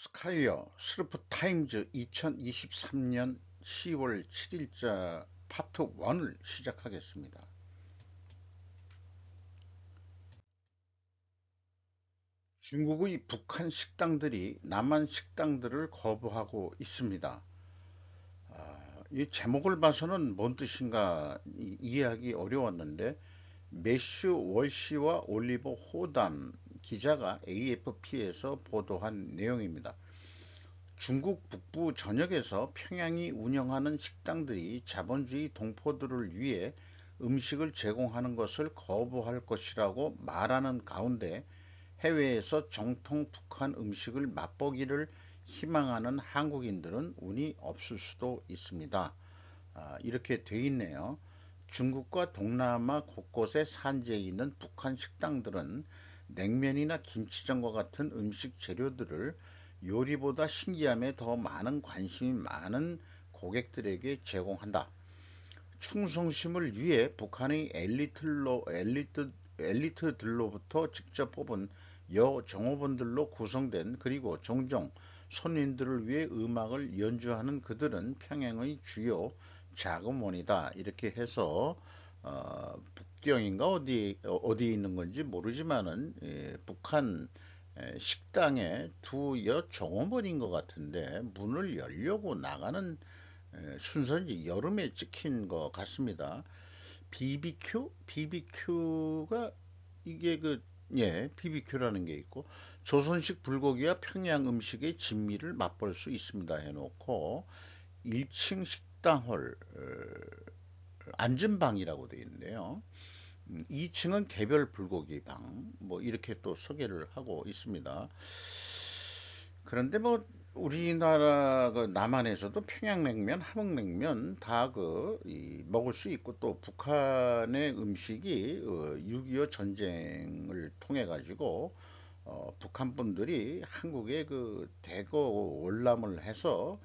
스카이어 스루프 타임즈 2023년 10월 7일자 파트 1을 시작하겠습니다. 중국의 북한 식당들이 남한 식당들을 거부하고 있습니다. 이 제목을 봐서는 뭔 뜻인가 이해하기 어려웠는데 매슈 월시와 올리버 호담 기자가 AFP에서 보도한 내용입니다. 중국 북부 전역에서 평양이 운영하는 식당들이 자본주의 동포들을 위해 음식을 제공하는 것을 거부할 것이라고 말하는 가운데 해외에서 정통 북한 음식을 맛보기를 희망하는 한국인들은 운이 없을 수도 있습니다. 이렇게 돼 있네요. 중국과 동남아 곳곳에 산재해 있는 북한 식당들은 냉면이나 김치전과 같은 음식 재료들을 요리보다 신기함에 더 많은 관심이 많은 고객들에게 제공한다. 충성심을 위해 북한의 엘리트들로부터 직접 뽑은 여종업원들로 구성된, 그리고 종종 손님들을 위해 음악을 연주하는 그들은 평양의 주요 자금원이다. 이렇게 해서 북경인가 어디에 있는 건지 모르지만은 북한 식당에 두 여종업원인 것 같은데 문을 열려고 나가는 순서인지 여름에 찍힌 것 같습니다. BBQ? BBQ가 이게 BBQ라는 게 있고 조선식 불고기와 평양 음식의 진미를 맛볼 수 있습니다 해놓고 1층 식당홀 앉은 방이라고 되어 있는데요. 2층은 개별 불고기 방, 뭐 이렇게 또 소개를 하고 있습니다. 그런데 뭐 우리나라 그 남한에서도 평양냉면, 함흥냉면 다 먹을 수 있고, 또 북한의 음식이 6.25 전쟁을 통해 가지고 북한 분들이 한국에 그 대거 월남을 해서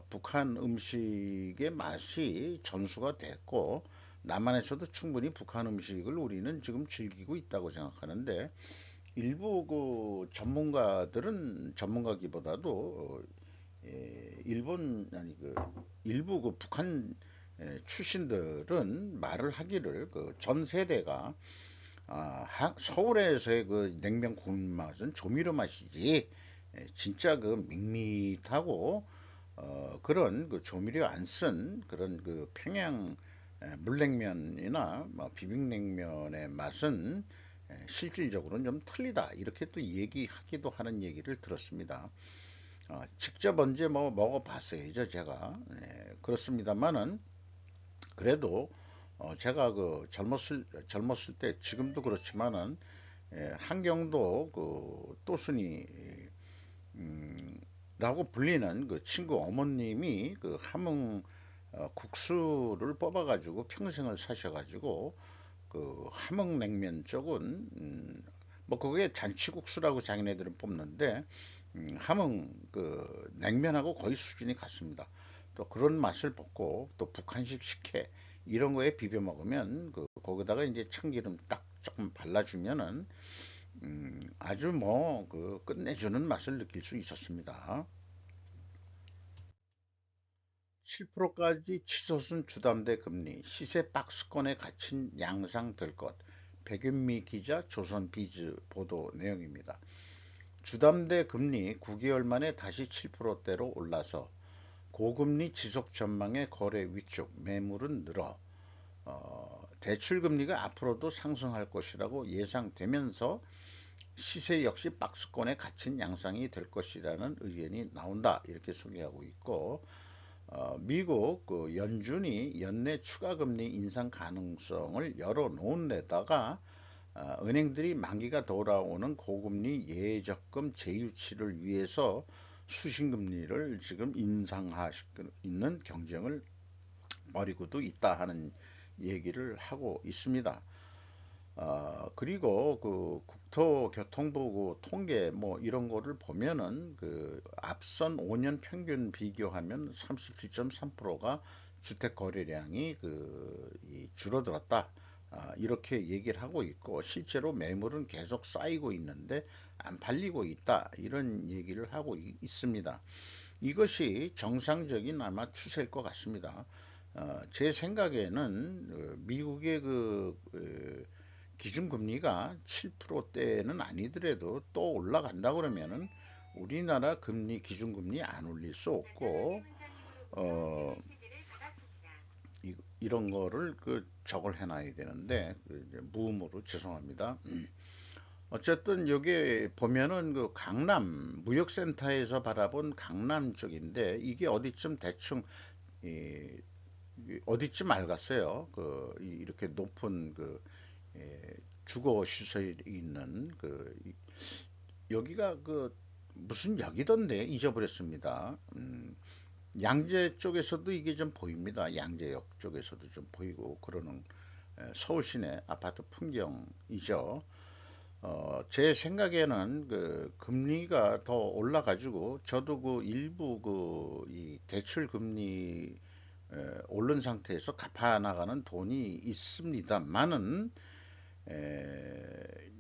북한 음식의 맛이 전수가 됐고, 남한에서도 충분히 북한 음식을 우리는 지금 즐기고 있다고 생각하는데, 일부 그 전문가들은 전문가기보다도 일본 아니 그 일부 그 북한 출신들은 말을 하기를 그 전 세대가 서울에서의 그 냉면 국물 맛은 조미료 맛이지, 진짜 그 밋밋하고 그런 그 조미료 안 쓴 그런 그 평양 물냉면이나 뭐 비빔냉면의 맛은 실질적으로는 좀 틀리다, 이렇게 또 얘기하기도 하는 얘기를 들었습니다. 직접 언제 뭐 먹어봤어야죠 제가. 그렇습니다만은 그래도 제가 그 젊었을 때, 지금도 그렇지만은 한경도 그 또순이 라고 불리는 그 친구 어머님이 그 함흥 국수를 뽑아가지고 평생을 사셔가지고 그 함흥냉면 쪽은 뭐 그게 잔치국수라고 자기네들은 뽑는데 함흥 그 냉면하고 거의 수준이 같습니다. 또 그런 맛을 보고 또 북한식 식혜 이런 거에 비벼 먹으면 그 거기다가 이제 참기름 딱 조금 발라주면은 아주 뭐 그 끝내주는 맛을 느낄 수 있었습니다. 7%까지 치솟은 주담대 금리, 시세 박스권에 갇힌 양상될 것. 백윤미 기자, 조선비즈 보도 내용입니다. 주담대 금리 9개월 만에 다시 7%대로 올라서 고금리 지속 전망의 거래 위축, 매물은 늘어 대출 금리가 앞으로도 상승할 것이라고 예상되면서 시세 역시 박스권에 갇힌 양상이 될 것이라는 의견이 나온다. 이렇게 소개하고 있고, 미국 그 연준이 연내 추가 금리 인상 가능성을 열어놓은 데다가 은행들이 만기가 돌아오는 고금리 예적금 재유치를 위해서 수신금리를 지금 인상하고 있는 경쟁을 벌이고도 있다 하는 얘기를 하고 있습니다. 그리고 그 국토교통부 그 통계 뭐 이런 거를 보면은 그 앞선 5년 평균 비교하면 37.3%가 주택 거래량이 줄어들었다. 이렇게 얘기를 하고 있고, 실제로 매물은 계속 쌓이고 있는데 안 팔리고 있다, 이런 얘기를 하고 있습니다. 이것이 정상적인 아마 추세일 것 같습니다. 제 생각에는 미국의 기준금리가 7%대는 아니더라도 또 올라간다 그러면은 우리나라 금리 기준금리 안 올릴 수 없고, 어, 이런 거를 적을 해놔야 되는데, 이제 무음으로 죄송합니다. 어쨌든 여기 보면은 강남 무역센터에서 바라본 강남 쪽인데, 이게 어디쯤 대충 이, 어디쯤 알겠어요. 이렇게 높은 주거 시설이 있는 여기가 무슨 역이던데 잊어버렸습니다. 양재 쪽에서도 이게 좀 보입니다. 양재역 쪽에서도 좀 보이고 그러는 서울 시내 아파트 풍경이죠. 제 생각에는 금리가 더 올라가지고, 저도 일부 이 대출 금리 오른 상태에서 갚아 나가는 돈이 있습니다만은,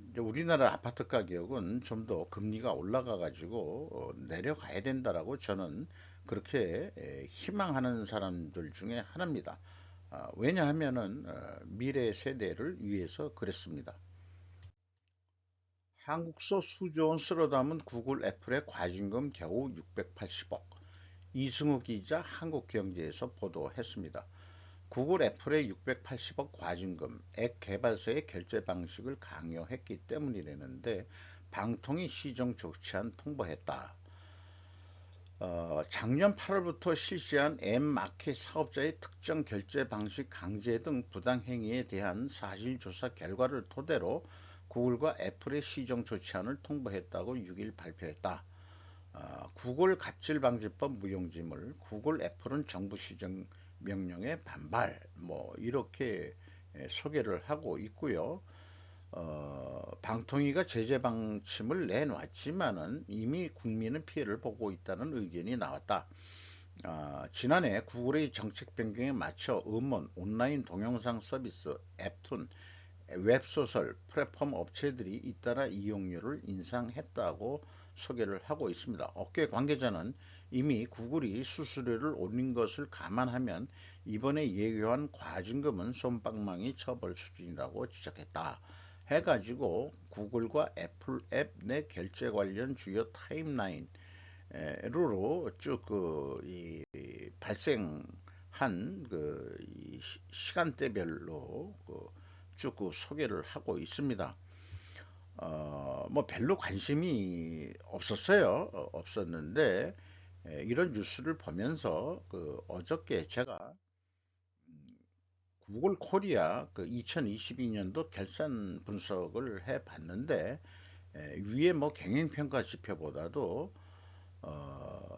이제 우리나라 아파트 가격은 좀 더 금리가 올라가 가지고 내려가야 된다라고 저는 그렇게 희망하는 사람들 중에 하나입니다. 왜냐하면은 미래 세대를 위해서 그랬습니다. 한국서 수조원 쓸어 담은 구글 애플의 과징금 겨우 680억. 이승우 기자 한국경제에서 보도했습니다. 구글 애플의 680억 과징금, 앱 개발사의 결제 방식을 강요했기 때문이라는데, 방통위 시정 조치안 통보했다. 작년 8월부터 실시한 앱마켓 사업자의 특정 결제 방식 강제 등 부당 행위에 대한 사실조사 결과를 토대로 구글과 애플의 시정 조치안을 통보했다고 6일 발표했다. 구글 갑질방지법 무용지물, 구글 애플은 정부 시정 명령에 반발, 뭐 이렇게 소개를 하고 있고요. 방통위가 제재 방침을 내놨지만은 이미 국민은 피해를 보고 있다는 의견이 나왔다. 지난해 구글의 정책 변경에 맞춰 음원, 온라인 동영상 서비스, 앱툰, 웹소설, 플랫폼 업체들이 잇따라 이용료를 인상했다고 소개를 하고 있습니다. 업계 관계자는 이미 구글이 수수료를 올린 것을 감안하면 이번에 예고한 과징금은 솜방망이 처벌 수준이라고 지적했다. 해가지고 구글과 애플 앱 내 결제 관련 주요 타임라인으로 쭉 발생한 시간대별로 쭉 소개를 하고 있습니다. 뭐 별로 관심이 없었어요. 없었는데 이런 뉴스를 보면서 어저께 제가 구글 코리아 2022년도 결산 분석을 해 봤는데, 위에 뭐 경영평가 지표보다도 어,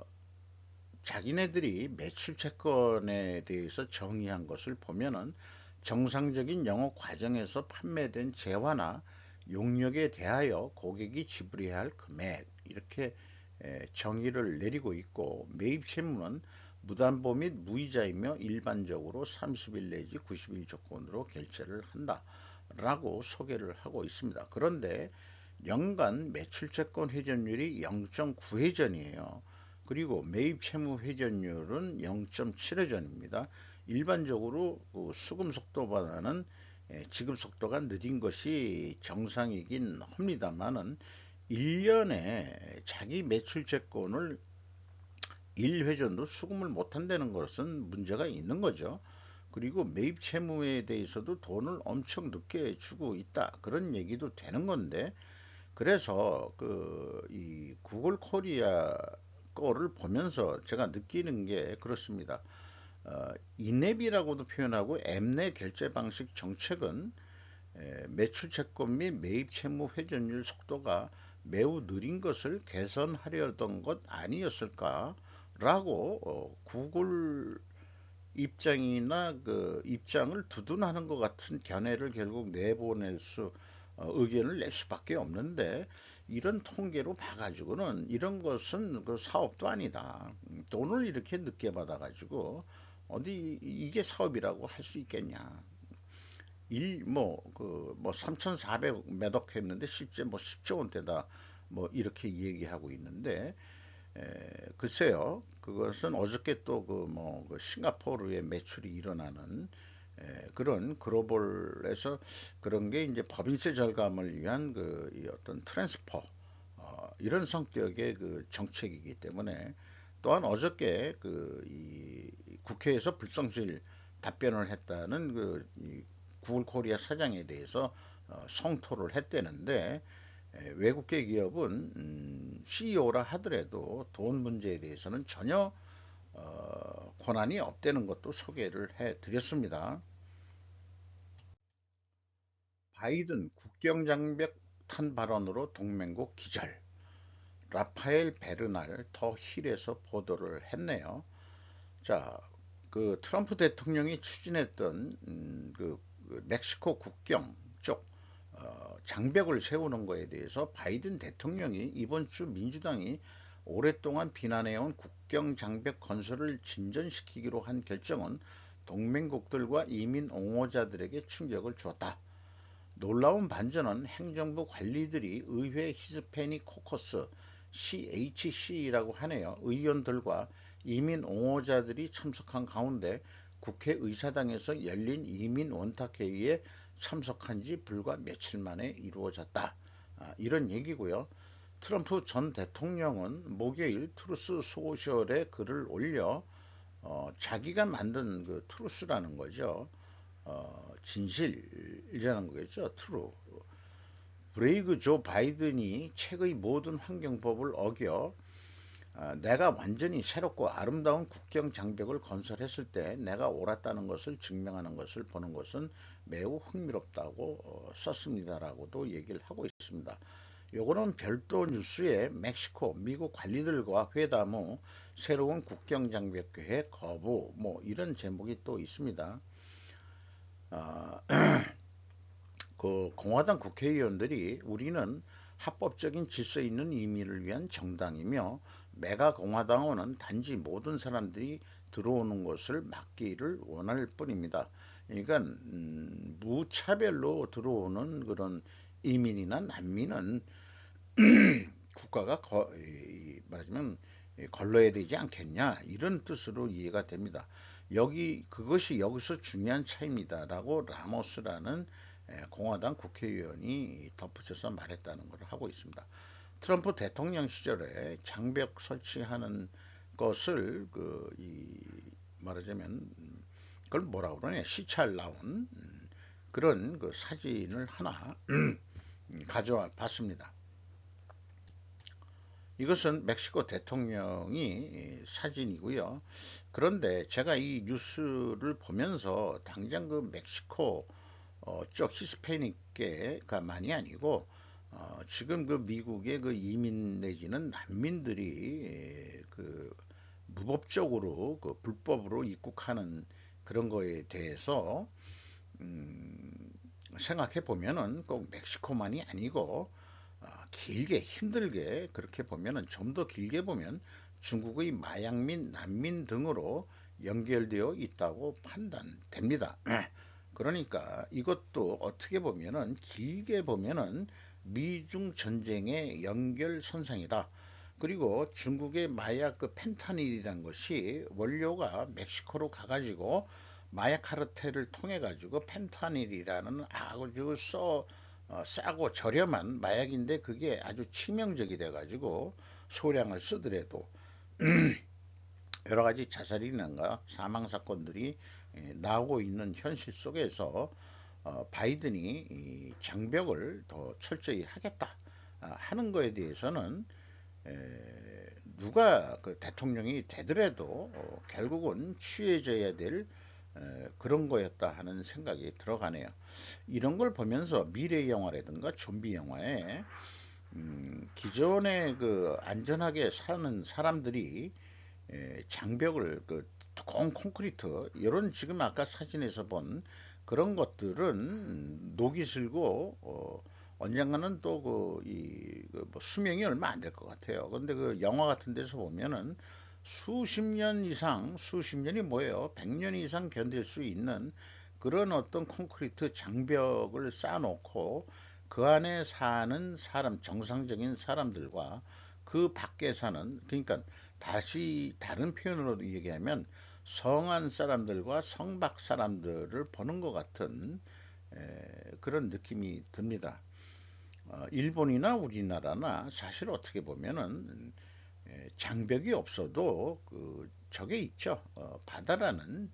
자기네들이 매출 채권에 대해서 정의한 것을 보면은 정상적인 영업 과정에서 판매된 재화나 용역에 대하여 고객이 지불해야 할 금액, 이렇게 정의를 내리고 있고, 매입 채무는 무담보 및 무이자이며 일반적으로 30일 내지 90일 조건으로 결제를 한다 라고 소개를 하고 있습니다. 그런데 연간 매출채권 회전율이 0.9회전이에요. 그리고 매입 채무 회전율은 0.7회전입니다. 일반적으로 수금 속도보다는 지급 속도가 느린 것이 정상이긴 합니다만은, 1년에 자기 매출 채권을 1회전도 수금을 못한다는 것은 문제가 있는 거죠. 그리고 매입 채무에 대해서도 돈을 엄청 늦게 주고 있다, 그런 얘기도 되는 건데, 그래서 이 구글 코리아 거를 보면서 제가 느끼는 게 그렇습니다. 인앱이라고도 표현하고 앱 내 결제 방식 정책은 매출 채권 및 매입 채무 회전율 속도가 매우 느린 것을 개선하려던 것 아니었을까라고 구글 입장이나 입장을 두둔하는 것 같은 견해를 결국 내보낼 의견을 낼 수밖에 없는데, 이런 통계로 봐가지고는 이런 것은 사업도 아니다. 돈을 이렇게 늦게 받아가지고 어디 이게 사업이라고 할 수 있겠냐. 뭐 3,400 몇억 했는데 실제 뭐 10조 원대다 뭐 이렇게 얘기하고 있는데, 글쎄요. 그것은 어저께 또 그 싱가포르의 매출이 일어나는 그런 글로벌에서 그런 게 이제 법인세 절감을 위한 이 어떤 트랜스퍼 이런 성격의 그 정책이기 때문에, 또한 어저께 이 국회에서 불성실 답변을 했다는 이 구글 코리아 사장에 대해서 성토를 했대는데, 외국계 기업은 CEO라 하더라도 돈 문제에 대해서는 전혀 권한이 없다는 것도 소개를 해드렸습니다. 바이든 국경장벽 탄 발언으로 동맹국 기절. 라파엘 베르날 더 힐에서 보도를 했네요. 자, 그 트럼프 대통령이 추진했던 그 멕시코 국경 쪽 장벽을 세우는 거에 대해서 바이든 대통령이 이번 주 민주당이 오랫동안 비난해온 국경 장벽 건설을 진전시키기로 한 결정은 동맹국들과 이민 옹호자들에게 충격을 주었다. 놀라운 반전은 행정부 관리들이 의회 히스패닉 코커스 CHC라고 하네요. 의원들과 이민 옹호자들이 참석한 가운데 국회의사당에서 열린 이민 원탁회의에 참석한 지 불과 며칠 만에 이루어졌다. 이런 얘기고요. 트럼프 전 대통령은 목요일 트루스 소셜에 글을 올려 자기가 만든 그 트루스라는 거죠. 진실이라는 거겠죠. 트루. 브레이크 조 바이든이 책의 모든 환경법을 어겨 내가 완전히 새롭고 아름다운 국경 장벽을 건설했을 때 내가 옳았다는 것을 증명하는 것을 보는 것은 매우 흥미롭다고 썼습니다라고도 얘기를 하고 있습니다. 요거는 별도 뉴스에 멕시코 미국 관리들과 회담 후 새로운 국경 장벽 계획 거부 뭐 이런 제목이 또 있습니다. 아, 그 공화당 국회의원들이 우리는 합법적인 질서 있는 이민을 위한 정당이며 메가 공화당원은 단지 모든 사람들이 들어오는 것을 막기를 원할 뿐입니다. 그러니까 무차별로 들어오는 그런 이민이나 난민은 국가가 말하자면 걸러야 되지 않겠냐 이런 뜻으로 이해가 됩니다. 그것이 여기서 중요한 차이입니다라고 라모스라는 공화당 국회의원이 덧붙여서 말했다는 것을 하고 있습니다. 트럼프 대통령 시절에 장벽 설치하는 것을 말하자면 그걸 뭐라 그러냐 시찰 나온 그런 그 사진을 하나 가져와 봤습니다. 이것은 멕시코 대통령이 사진이고요. 그런데 제가 이 뉴스를 보면서 당장 그 멕시코 쪽 히스패닉계가만이 아니고 지금 그 미국의 그 이민 내지는 난민들이 그 무법적으로 그 불법으로 입국하는 그런 거에 대해서 음, 생각해 보면은 꼭 멕시코만이 아니고 길게 힘들게 그렇게 보면은 좀 더 길게 보면 중국의 마약민, 난민 등으로 연결되어 있다고 판단됩니다. 그러니까 이것도 어떻게 보면은 길게 보면은 미중 전쟁의 연결선상이다. 그리고 중국의 마약 그 펜타닐이란 것이 원료가 멕시코로 가가지고 마약 카르텔을 통해 가지고 펜타닐이라는 아주 싸고 저렴한 마약인데 그게 아주 치명적이 돼 가지고 소량을 쓰더라도 여러 가지 자살이나 사망 사건들이 나오고 있는 현실 속에서 바이든이 이 장벽을 더 철저히 하겠다 하는 거에 대해서는 누가 그 대통령이 되더라도 결국은 취해져야 될 그런 거였다 하는 생각이 들어가네요. 이런 걸 보면서 미래 영화라든가 좀비 영화에 기존에 그 안전하게 사는 사람들이 장벽을 그 두꺼운 콘크리트 이런 지금 아까 사진에서 본 그런 것들은 녹이 슬고 언젠가는 또 뭐 수명이 얼마 안 될 것 같아요. 근데 그 영화 같은 데서 보면은 수십 년 이상 수십 년이 뭐예요? 100년 이상 견딜 수 있는 그런 어떤 콘크리트 장벽을 쌓아놓고 그 안에 사는 사람, 정상적인 사람들과 그 밖에 사는, 그러니까 다시 다른 표현으로 얘기하면 성한 사람들과 성밖 사람들을 보는 것 같은 그런 느낌이 듭니다. 일본이나 우리나라나 사실 어떻게 보면은 장벽이 없어도 그 저게 있죠. 바다라는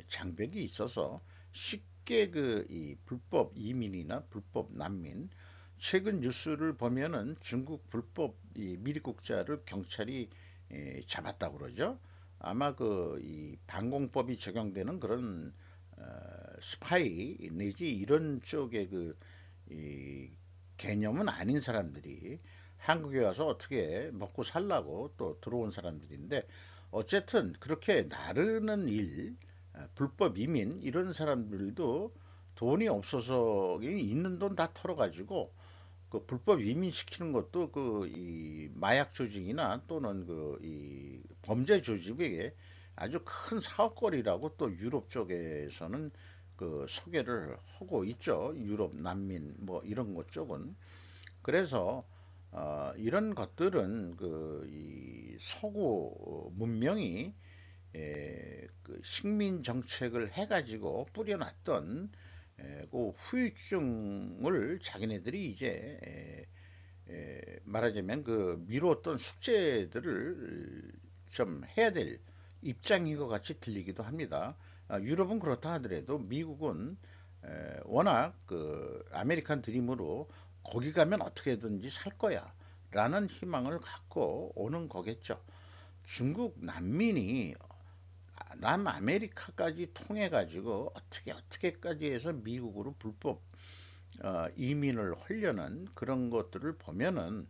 장벽이 있어서 쉽게 그 이 불법 이민이나 불법 난민, 최근 뉴스를 보면은 중국 불법 이 미입국자를 경찰이 잡았다고 그러죠. 아마 그 이 방공법이 적용되는 그런 스파이 내지 이런 쪽의 이 개념은 아닌 사람들이 한국에 와서 어떻게 먹고 살라고 또 들어온 사람들인데, 어쨌든 그렇게 나르는 일, 불법 이민 이런 사람들도 돈이 없어서 있는 돈 다 털어가지고 그 불법 이민 시키는 것도 그 이 마약 조직이나 또는 그 이 범죄 조직에게 아주 큰 사업거리라고 또 유럽 쪽에서는 그 소개를 하고 있죠. 유럽 난민 뭐 이런 것 쪽은. 그래서 이런 것들은 그 이 서구 문명이 그 식민 정책을 해가지고 뿌려놨던 그 후유증을 자기네들이 이제 말하자면 그 미뤘던 숙제들을 좀 해야 될 입장인 것 같이 들리기도 합니다. 유럽은 그렇다 하더라도 미국은 워낙 그 아메리칸 드림으로 거기 가면 어떻게든지 살 거야 라는 희망을 갖고 오는 거겠죠. 중국 난민이 남아메리카까지 통해 가지고 어떻게까지 해서 미국으로 불법 이민을 하려는 그런 것들을 보면은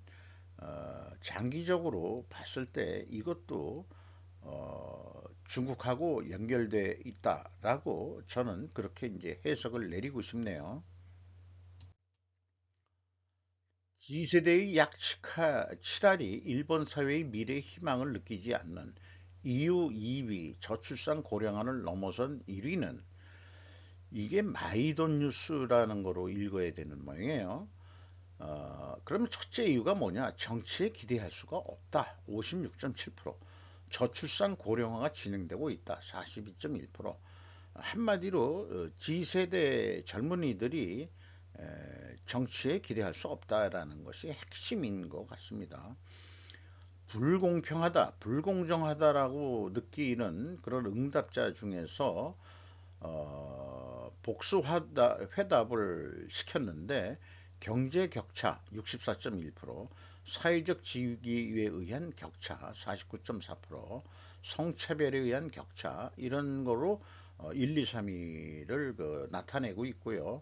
장기적으로 봤을 때 이것도 중국하고 연결돼 있다라고 저는 그렇게 이제 해석을 내리고 싶네요. G세대의 약 7할이 일본 사회의 미래 희망을 느끼지 않는 EU 2위 저출산 고령화를 넘어선 1위는, 이게 마이돈 뉴스라는 거로 읽어야 되는 모양이에요. 그러면 첫째 이유가 뭐냐? 정치에 기대할 수가 없다. 56.7%. 저출산 고령화가 진행되고 있다. 42.1%. 한마디로 G세대 젊은이들이 정치에 기대할 수 없다라는 것이 핵심인 것 같습니다. 불공평하다, 불공정하다라고 느끼는 그런 응답자 중에서 복수 회답을 시켰는데, 경제 격차 64.1%, 사회적 지위에 의한 격차 49.4%, 성차별에 의한 격차 이런 거로 1, 2, 3위를 나타내고 있고요.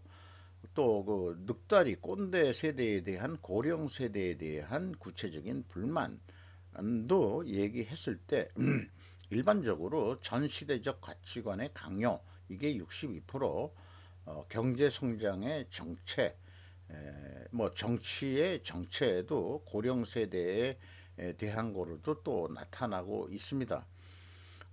또 그 늑다리 꼰대 세대에 대한 고령 세대에 대한 구체적인 불만도 얘기했을 때 일반적으로 전 시대적 가치관의 강요 이게 62%, 경제 성장의 정체, 뭐 정치의 정체에도 고령 세대에 대한 거로도 또 나타나고 있습니다.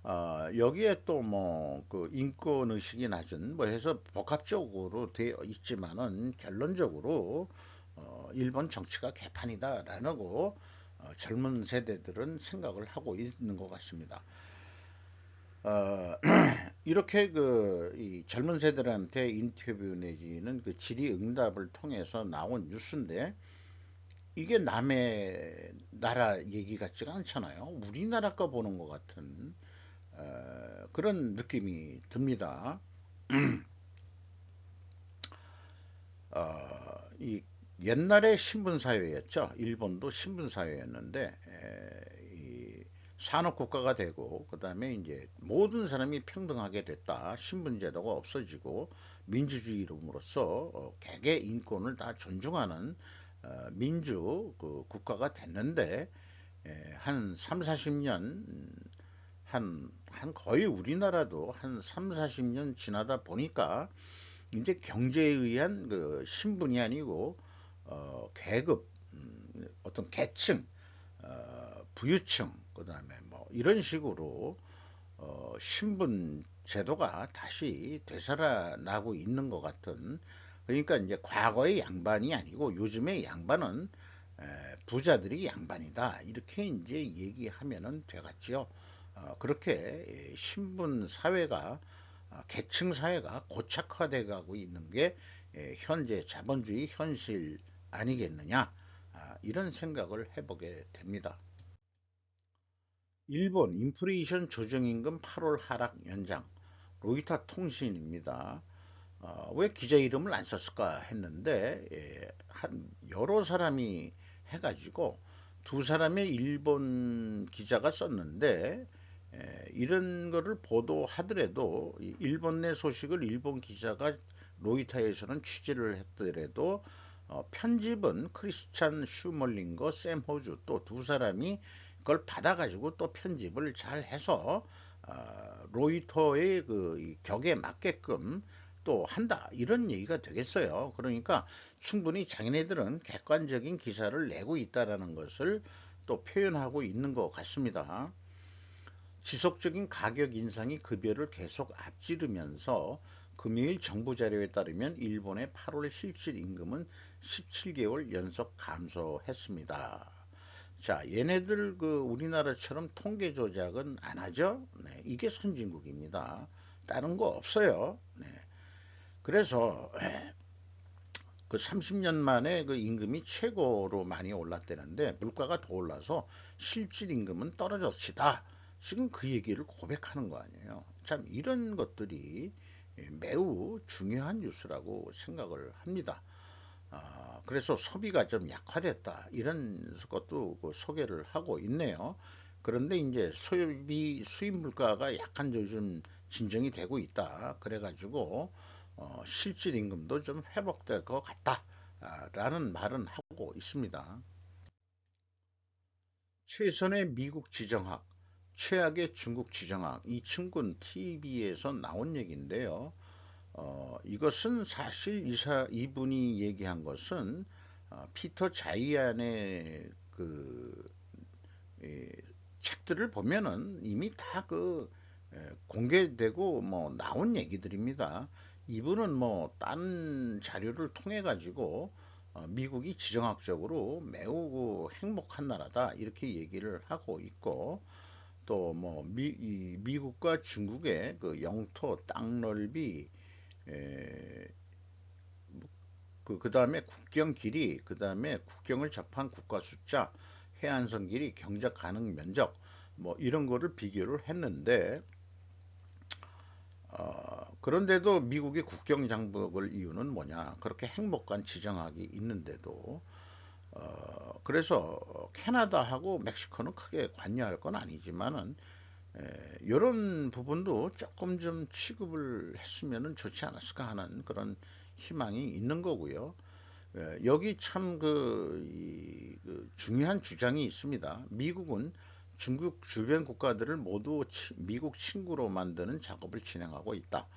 여기에 또 뭐 그 인권 의식이 낮은 뭐 해서 복합적으로 되어 있지만은 결론적으로 일본 정치가 개판이다라는 거 젊은 세대들은 생각을 하고 있는 것 같습니다. 어, 이렇게 그 이 젊은 세대들한테 인터뷰 내지는 그 질의응답을 통해서 나온 뉴스인데, 이게 남의 나라 얘기 같지가 않잖아요. 우리나라 거 보는 것 같은 그런 느낌이 듭니다. 이 옛날에 신분 사회였죠. 일본도 신분 사회였는데 이 산업 국가가 되고 그다음에 이제 모든 사람이 평등하게 됐다. 신분 제도가 없어지고 민주주의로서 개개 인권을 다 존중하는 민주 그 국가가 됐는데, 한 3, 40년 한 거의 우리나라도 한 3, 40년 지나다 보니까 이제 경제에 의한 그 신분이 아니고 계급, 어떤 계층, 부유층, 그다음에 뭐 이런 식으로 신분 제도가 다시 되살아나고 있는 것 같은, 그러니까 이제 과거의 양반이 아니고 요즘의 양반은 부자들이 양반이다, 이렇게 이제 얘기하면은 되겠지요. 그렇게 신분 사회가, 계층 사회가 고착화돼 가고 있는 게 현재 자본주의 현실 아니겠느냐, 이런 생각을 해보게 됩니다. 일본 인플레이션 조정임금 8월 하락 연장, 로이터 통신입니다. 왜 기자 이름을 안 썼을까 했는데, 한 여러 사람이 해가지고 두 사람의 일본 기자가 썼는데, 이런 거를 보도하더라도 일본 내 소식을 일본 기자가 로이터에서는 취재를 했더라도 편집은 크리스찬 슈멀링거 샘 호주, 또 두 사람이 그걸 받아가지고 또 편집을 잘 해서 로이터의 그 격에 맞게끔 또 한다, 이런 얘기가 되겠어요. 그러니까 충분히 자기네들은 객관적인 기사를 내고 있다라는 것을 또 표현하고 있는 것 같습니다. 지속적인 가격 인상이 급여를 계속 앞지르면서 금요일 정부 자료에 따르면 일본의 8월 실질 임금은 17개월 연속 감소했습니다. 자, 얘네들 그 우리나라처럼 통계 조작은 안 하죠? 네, 이게 선진국입니다. 다른 거 없어요. 네. 그래서 그 30년 만에 그 임금이 최고로 많이 올랐다는데 물가가 더 올라서 실질 임금은 떨어졌시다, 지금 그 얘기를 고백하는 거 아니에요. 참 이런 것들이 매우 중요한 뉴스라고 생각을 합니다. 그래서 소비가 좀 약화됐다, 이런 것도 그 소개를 하고 있네요. 그런데 이제 소비 수입 물가가 약간 요즘 진정이 되고 있다, 그래가지고 실질 임금도 좀 회복될 것 같다 라는 말은 하고 있습니다. 최선의 미국 지정학, 최악의 중국 지정학, 이 친구는 TV에서 나온 얘기인데요. 이것은 사실 이분이 얘기한 것은 피터 자이안의 그 이 책들을 보면은 이미 다 그 공개되고 뭐 나온 얘기들입니다. 이분은 뭐 다른 자료를 통해 가지고 미국이 지정학적으로 매우 그 행복한 나라다, 이렇게 얘기를 하고 있고, 또 뭐 미국과 중국의 그 영토 땅 넓이, 에, 그다음에 국경 길이, 그다음에 국경을 접한 국가 숫자, 해안선 길이, 경작 가능 면적, 뭐 이런 거를 비교를 했는데, 그런데도 미국이 국경 장벽을 이유는 뭐냐? 그렇게 행복한 지정학이 있는데도, 그래서 캐나다하고 멕시코는 크게 관여할 건 아니지만은 이런 부분도 조금 좀 취급을 했으면 좋지 않았을까 하는 그런 희망이 있는 거고요. 여기 참 그 중요한 주장이 있습니다. 미국은 중국 주변 국가들을 모두 미국 친구로 만드는 작업을 진행하고 있다.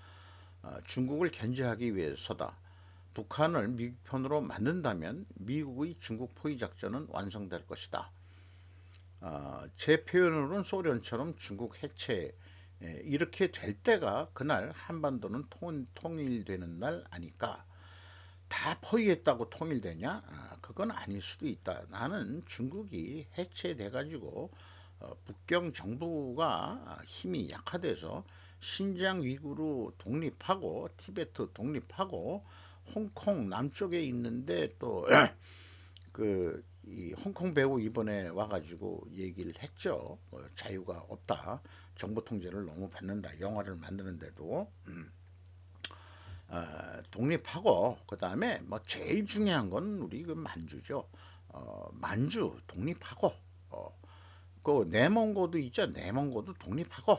중국을 견제하기 위해서다. 북한을 미국 편으로 만든다면 미국의 중국 포위 작전은 완성될 것이다. 제 표현으로는 소련처럼 중국 해체, 이렇게 될 때가 그날 한반도는 통일되는 날 아닐까. 다 포위했다고 통일되냐? 그건 아닐 수도 있다. 나는 중국이 해체돼 가지고 북경 정부가 힘이 약화돼서 신장 위구르 독립하고 티베트 독립하고 홍콩 남쪽에 있는데 또 그 이 홍콩 배우 이번에 와가지고 얘기를 했죠. 자유가 없다. 정부 통제를 너무 받는다. 영화를 만드는데도. 독립하고 그다음에 뭐 제일 중요한 건 우리 그 만주죠. 만주 독립하고, 그 내몽고도 있죠. 내몽고도 독립하고.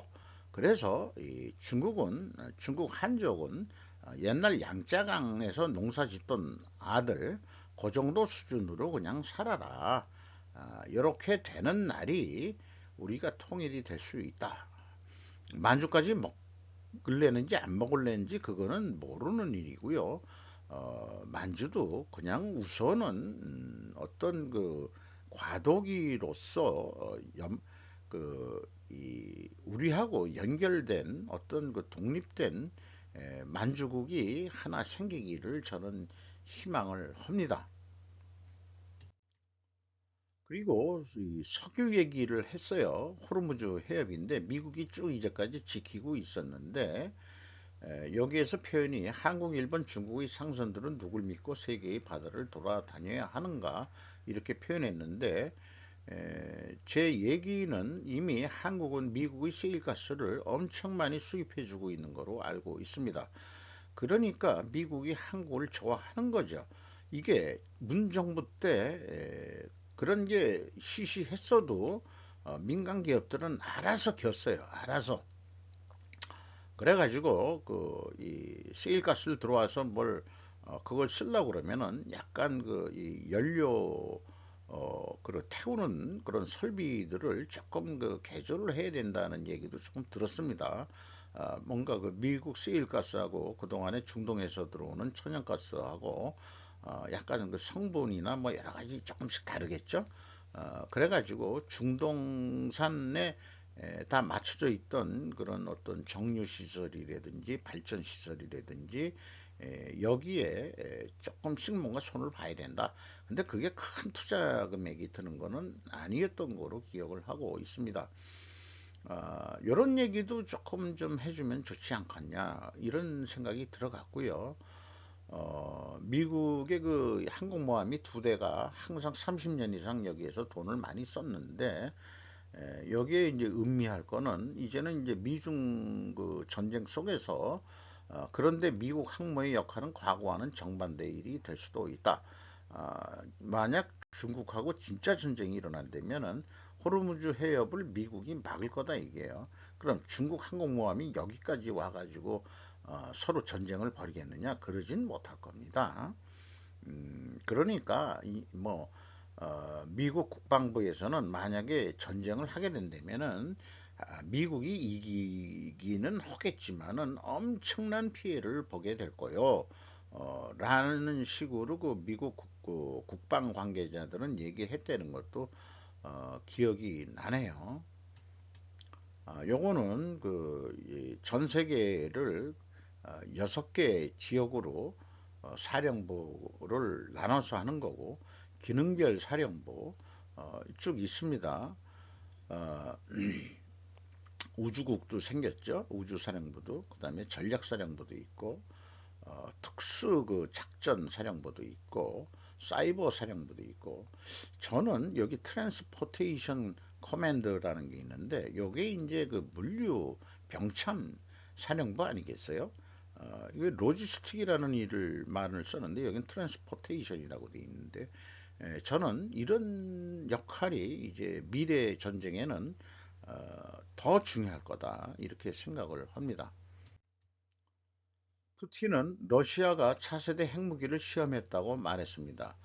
그래서 이 중국은, 중국 한족은 옛날 양짜강에서 농사 짓던 아들 그 정도 수준으로 그냥 살아라. 이렇게 되는 날이 우리가 통일이 될 수 있다. 만주까지 먹을래는지 안 먹을래는지 그거는 모르는 일이고요. 만주도 그냥 우선은 어떤 그 과도기로서 이 우리하고 연결된 어떤 그 독립된 만주국이 하나 생기기를 저는 희망을 합니다. 그리고 이 석유 얘기를 했어요. 호르무즈 해협인데 미국이 쭉 이제까지 지키고 있었는데 여기에서 표현이 한국, 일본, 중국의 상선들은 누굴 믿고 세계의 바다를 돌아다녀야 하는가 이렇게 표현했는데 제 얘기는 이미 한국은 미국의 세일가스를 엄청 많이 수입해 주고 있는 거로 알고 있습니다. 그러니까 미국이 한국을 좋아하는 거죠. 이게 문정부 때 그런 게 시시했어도 민간 기업들은 알아서 겼어요. 알아서. 그래가지고 그 이 세일가스를 들어와서 뭘 그걸 쓰려고 그러면은 약간 그 이 연료 그 태우는 그런 설비들을 조금 그 개조를 해야 된다는 얘기도 조금 들었습니다. 뭔가 그 미국 세일가스하고 그동안에 중동에서 들어오는 천연가스하고 약간 그 성분이나 뭐 여러 가지 조금씩 다르겠죠. 그래가지고 중동산에 다 맞춰져 있던 그런 어떤 정유 시설이라든지 발전 시설이라든지 여기에 조금씩 뭔가 손을 봐야 된다. 근데 그게 큰 투자 금액이 드는 거는 아니었던 거로 기억을 하고 있습니다. 이런 얘기도 조금 좀 해주면 좋지 않겠냐 이런 생각이 들어갔고요. 미국의 그 항공모함이 두 대가 항상 30년 이상 여기에서 돈을 많이 썼는데 여기에 이제 음미할 거는 이제는 이제 미중 그 전쟁 속에서 그런데 미국 항모의 역할은 과거와는 정반대 일이 될 수도 있다. 만약 중국하고 진짜 전쟁이 일어난다면은 호르무즈 해협을 미국이 막을 거다 이게요. 그럼 중국 항공모함이 여기까지 와가지고 서로 전쟁을 벌이겠느냐? 그러진 못할 겁니다. 그러니까 미국 국방부에서는 만약에 전쟁을 하게 된다면은 미국이 이기기는 하겠지만은 엄청난 피해를 보게 될 거요. 라는 식으로 그 미국 그 국방 관계자들은 얘기했다는 것도 기억이 나네요. 요거는 전 세계를 6개 지역으로 사령부를 나눠서 하는 거고 기능별 사령부 쭉 있습니다. 어, 우주국도 생겼죠. 우주사령부도 그다음에 전략사령부도 있고 특수 그 작전 사령부도 있고 사이버 사령부도 있고 저는 여기 트랜스포테이션 커맨드라는 게 있는데 요게 이제 그 물류 병참 사령부 아니겠어요? 이게 로지스틱이라는 일을 말을 썼는데 여긴 트랜스포테이션이라고 돼 있는데 저는 이런 역할이 이제 미래 전쟁에는 더 중요할 거다 이렇게 생각을 합니다. 푸틴은 러시아가 차세대 핵무기를 시험했다고 말했습니다.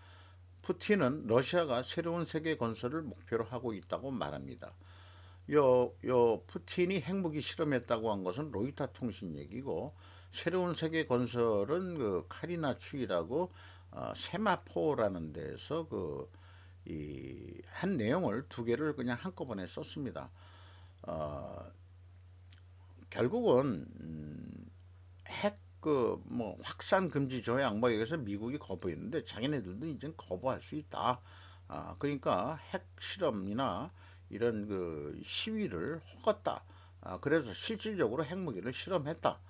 푸틴은 러시아가 새로운 세계 건설을 목표로 하고 있다고 말합니다. 푸틴이 핵무기 실험했다고 한 것은 로이터 통신 얘기고, 새로운 세계 건설은 그 카리나 추이라고 세마포라는 데서 한 내용을 두 개를 그냥 한꺼번에 썼습니다. 어, 결국은 핵 뭐 확산 금지 조약 뭐 여기서 미국이 거부했는데 자기네들도 이제 거부할 수 있다. 그러니까 핵 실험이나 이런 그 시위를 허갔다. 그래서 실질적으로 핵무기를 실험했다.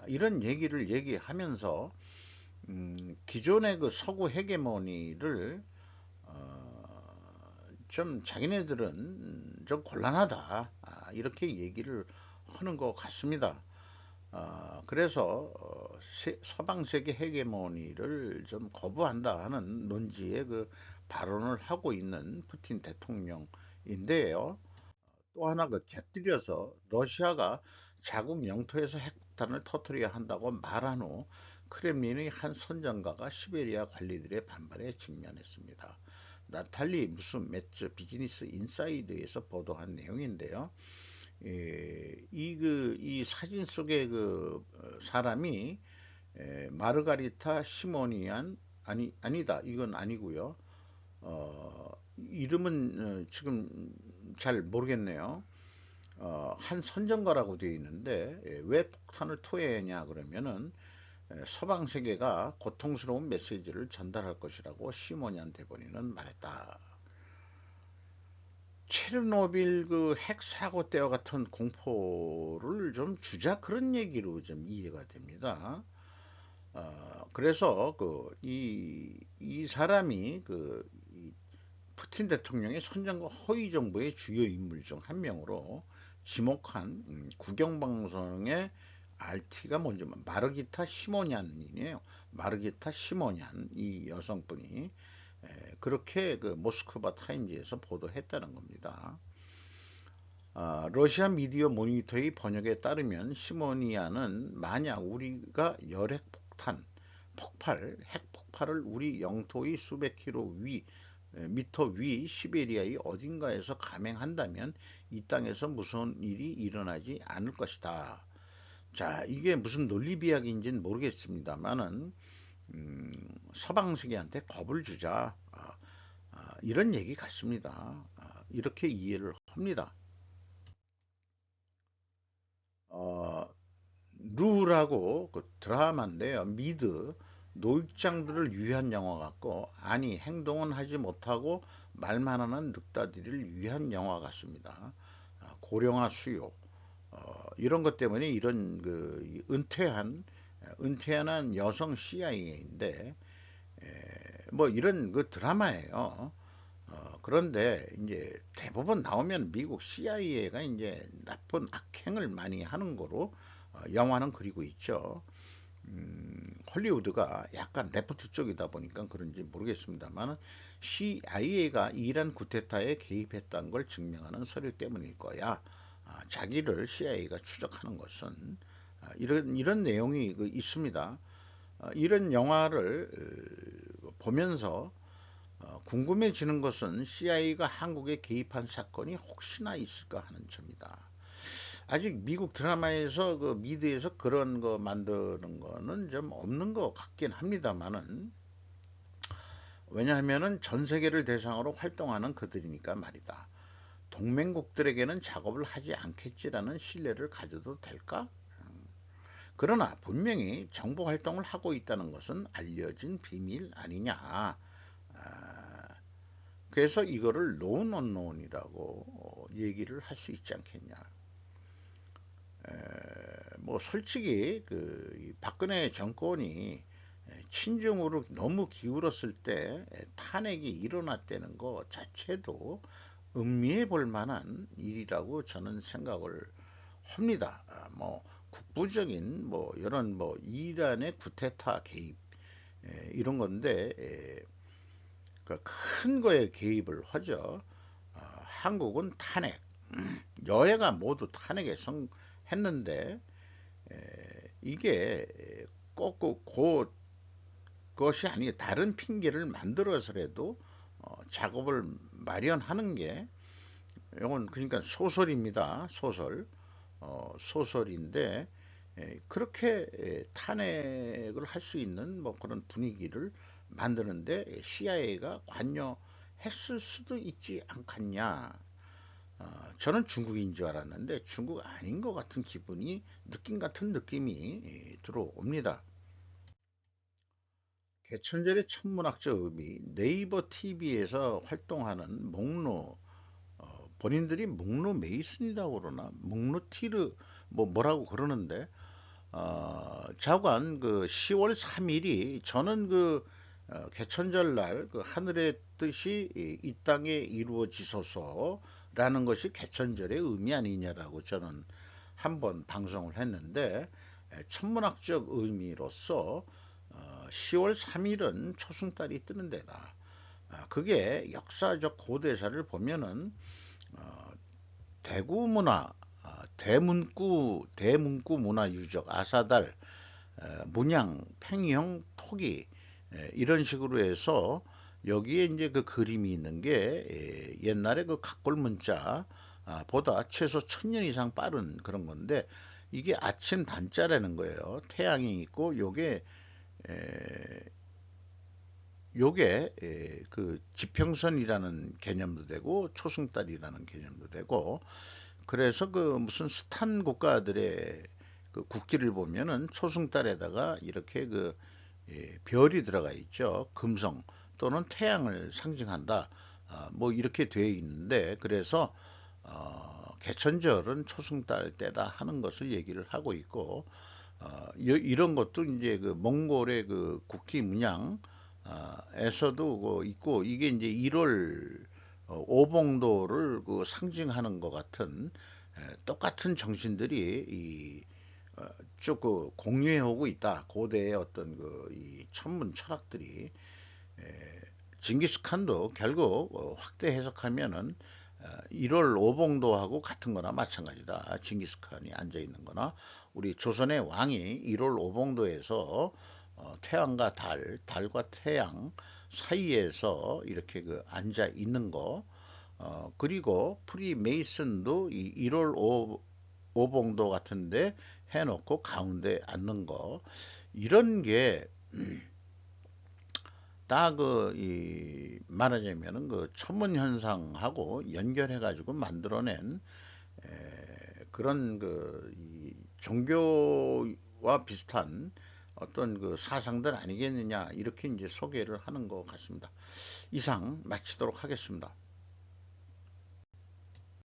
이런 얘기를 얘기하면서 기존의 그 서구 헤게모니를 좀 자기네들은 좀 곤란하다. 이렇게 얘기를 하는 것 같습니다. 그래서 서방 세계 헤게모니를 좀 거부한다 하는 논지의 그 발언을 하고 있는 푸틴 대통령인데요. 또 하나 그 곁들여서 러시아가 자국 영토에서 핵폭탄을 터뜨려야 한다고 말한 후 크렘린의 한 선전가가 시베리아 관리들의 반발에 직면했습니다. 나탈리 무슨 매츠 비즈니스 인사이드에서 보도한 내용인데요. 이 사진 속의 사람이 마르가리타 시모니안 아니다 이건 아니고요. 이름은 지금 잘 모르겠네요. 한 선전가라고 되어 있는데, 왜 폭탄을 토해야 그러면은 서방 세계가 고통스러운 메시지를 전달할 것이라고 시모니안 대본인은 말했다. 체르노빌 그 핵 사고 때와 같은 공포를 좀 주자, 그런 얘기로 좀 이해가 됩니다. 그래서 이 사람이 이 푸틴 대통령의 선전과 허위 정보의 주요 인물 중 한 명으로 지목한 국영방송의 RT가 뭔지 마르기타 시모냔이네요. 마르기타 시모냔, 이 여성분이 그렇게 그 모스크바 타임즈에서 보도했다는 겁니다. 러시아 미디어 모니터의 번역에 따르면 시모니아는 만약 우리가 열핵 핵 폭발을 우리 영토의 수백 미터 위 시베리아의 어딘가에서 감행한다면 이 땅에서 무슨 일이 일어나지 않을 것이다. 자, 이게 무슨 논리 비약인지는 모르겠습니다만은 서방 세계한테 겁을 주자, 이런 얘기 같습니다. 이렇게 이해를 합니다. 어, 루라고 그 드라마인데요. 미드 노익장들을 위한 영화 같고, 아니 행동은 하지 못하고 말만 하는 늑다들을 위한 영화 같습니다. 고령화 수요, 이런 것 때문에 이런 은퇴한 여성 CIA인데, 뭐 이런 그 드라마예요. 그런데 이제 대부분 나오면 미국 CIA가 이제 나쁜 악행을 많이 하는 거로 영화는 그리고 있죠. 헐리우드가 약간 레프트 쪽이다 보니까 그런지 모르겠습니다만 CIA가 이란 쿠데타에 개입했다는 걸 증명하는 서류 때문일 거야. 자기를 CIA가 추적하는 것은 이런 내용이 있습니다. 이런 영화를 보면서 궁금해지는 것은 CIA가 한국에 개입한 사건이 혹시나 있을까 하는 점이다. 아직 미국 드라마에서 그 미드에서 그런 거 만드는 거는 좀 없는 것 같긴 합니다만은, 왜냐하면은 전 세계를 대상으로 활동하는 그들이니까 말이다. 동맹국들에게는 작업을 하지 않겠지라는 신뢰를 가져도 될까? 그러나 분명히 정보 활동을 하고 있다는 것은 알려진 비밀 아니냐. 그래서 이거를 노운 언노운이라고 얘기를 할 수 있지 않겠냐. 뭐 솔직히 박근혜 정권이 친중으로 너무 기울었을 때 탄핵이 일어났다는 것 자체도 음미해 볼 만한 일이라고 저는 생각을 합니다. 뭐 국부적인 뭐 이런 뭐 이란의 쿠데타 개입, 이런 건데, 큰 거에 개입을 하죠. 한국은 탄핵, 여야가 모두 탄핵에 성했는데, 이게 꼭 그것이 아니 다른 핑계를 만들어서라도 작업을 마련하는 게, 이건 그러니까 소설입니다. 소설인데, 그렇게 탄핵을 할 수 있는 뭐 그런 분위기를 만드는데 CIA가 관여했을 수도 있지 않겠냐. 저는 중국인 줄 알았는데 중국 아닌 것 같은 느낌 같은 느낌이 들어옵니다. 개천절의 천문학적 의미, 네이버 TV에서 활동하는 본인들이 목로 메이슨이라고 그러나 목로 티르 뭐라고 그러는데, 자관 10월 3일이 저는 개천절 날 하늘의 뜻이 이 땅에 이루어지소서라는 것이 개천절의 의미 아니냐라고 저는 한번 방송을 했는데, 천문학적 의미로서 10월 3일은 초승달이 뜨는 데다. 그게 역사적 고대사를 보면은 대구 문화, 대문구 문화 유적, 아사달, 문양, 팽이형, 토기, 이런 식으로 해서 여기에 이제 그 그림이 있는 게 옛날에 그 각골 문자 보다 최소 1000년 이상 빠른 그런 건데, 이게 아침 단자라는 거예요. 태양이 있고 요게 요게 그 지평선이라는 개념도 되고 초승달이라는 개념도 되고, 그래서 그 무슨 스탄 국가들의 그 국기를 보면은 초승달에다가 이렇게 그 별이 들어가 있죠. 금성 또는 태양을 상징한다. 뭐 이렇게 되어 있는데, 그래서 개천절은 초승달 때다 하는 것을 얘기를 하고 있고, 이런 것도 이제 그 몽골의 그 국기 문양 에서도 그 있고, 이게 이제 1월 오봉도를 그 상징하는 것 같은 똑같은 정신들이 쭉그 공유해 오고 있다. 고대의 어떤 그 이 천문 철학들이. 징기스칸도 결국 확대 해석하면은 1월 오봉도하고 같은 거나 마찬가지다. 징기스칸이 앉아 있는 거나, 우리 조선의 왕이 1월 오봉도에서 태양과 달과 태양 사이에서 이렇게 그 앉아 있는 거, 그리고 프리메이슨도 이 1월 오봉도 같은데 해놓고 가운데 앉는 거, 이런 게 딱 그 이 말하자면은 그 천문 현상하고 연결해 가지고 만들어낸 그런 그 이 종교와 비슷한 어떤 그 사상들 아니겠느냐, 이렇게 이제 소개를 하는 것 같습니다. 이상 마치도록 하겠습니다.